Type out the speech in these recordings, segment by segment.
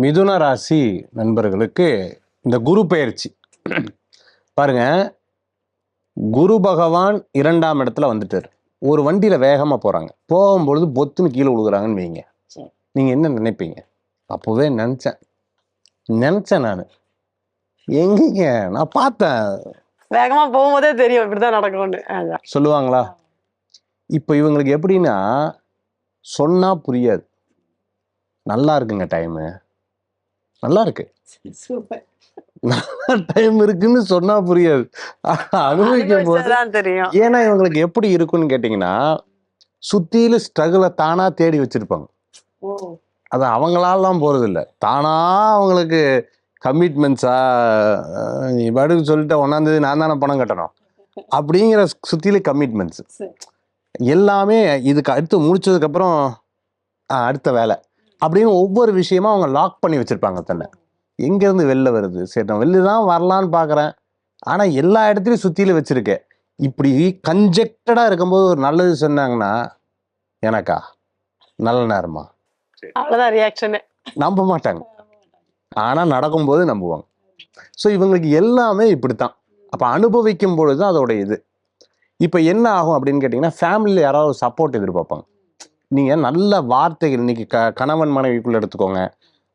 மிதுன ராசி நண்பர்களுக்கு இந்த குரு பெயர்ச்சி பாருங்க. குரு பகவான் 2ஆம் இடத்துல வந்துட்டாரு. ஒரு வண்டியில வேகமா போறாங்க. போகும்பொழுது பொத்துன்னு கீழே விழுகுறாங்கன்னு வைங்க. நீங்க என்ன நினைப்பீங்க? அப்போவே நினைச்சேன் நான். எங்கீங்க நான் பார்த்தேன். வேகமா போகும்போதே தெரியும் இப்படிதான் நடக்கும்னு. சொல்லுவாங்களா? இப்போ இவங்களுக்கு எப்படின்னா சொன்னா புரியாது. நல்லா இருக்குங்க டைமு. நல்லா இருக்கு. டைம் இருக்குன்னு சொன்னா புரியாது. அனுபவிக்கும் போது தெரியும். ஏன்னா இவங்களுக்கு எப்படி இருக்குன்னு கேட்டீங்கன்னா, சுத்தியில ஸ்ட்ரகிள தானா தேடி வச்சிருப்பாங்க. அது அவங்களாலாம் போறது இல்ல. தானா அவங்களுக்கு கமிட்மெண்ட்ஸா நீ பாட்டுக்கு சொல்லிட்டு 1ஆம் தேதி நான் தானே பணம் கட்டணும் அப்படிங்கிற சுத்தியில கமிட்மெண்ட்ஸ் எல்லாமே இதுக்கு அடுத்து முடிச்சதுக்கு அப்புறம் அடுத்த வேலை அப்படின்னு ஒவ்வொரு விஷயமா அவங்க லாக் பண்ணி வச்சிருப்பாங்க தன்னை. எங்கேருந்து வெளில வருது? சரி நான் வெளில தான் வரலான்னு பார்க்குறேன். ஆனால் எல்லா இடத்துலையும் சுற்றில வச்சுருக்கேன். இப்படி கன்ஜெக்டடாக இருக்கும்போது ஒரு நல்லது சொன்னாங்கன்னா எனக்கா நல்ல நேரமா அவ்வளோதான் ரியாக்ஷனு. நம்ப மாட்டாங்க. ஆனால் நடக்கும்போது நம்புவாங்க. ஸோ இவங்களுக்கு எல்லாமே இப்படித்தான். அப்போ அனுபவிக்கும் பொழுது தான் அதோட இது. இப்போ என்ன ஆகும் அப்படின்னு கேட்டிங்கன்னா, ஃபேமிலியில் யாராவது சப்போர்ட் எதிர்பார்ப்பாங்க. நீங்கள் நல்ல வார்த்தைகள் இன்னைக்கு கணவன் மனைவிக்குள்ளே எடுத்துக்கோங்க,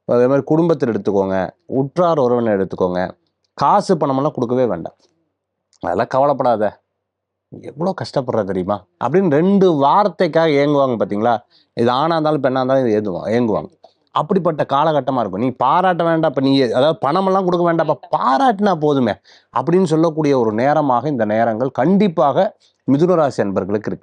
அதே மாதிரி குடும்பத்தில் எடுத்துக்கோங்க, உற்றார் உறவினர் எடுத்துக்கோங்க. காசு பணமெல்லாம் கொடுக்கவே வேண்டாம். அதெல்லாம் கவலைப்படாத, எவ்வளோ கஷ்டப்படுற தெரியுமா அப்படின்னு 2 வார்த்தைக்காக ஏங்குவாங்க பார்த்தீங்களா? இது ஆணாக இருந்தாலும் பெண்ணாக இருந்தாலும் இது ஏங்குவாங்க. அப்படிப்பட்ட காலகட்டமாக இருக்கும். நீ பாராட்ட வேண்டாம். இப்போ நீ அதாவது பணமெல்லாம் கொடுக்க வேண்டாம்ப்பா, பாராட்டினா போதுமே அப்படின்னு சொல்லக்கூடிய ஒரு நேரமாக இந்த நேரங்கள் கண்டிப்பாக மிதுன ராசி அன்பர்களுக்கு இருக்கு.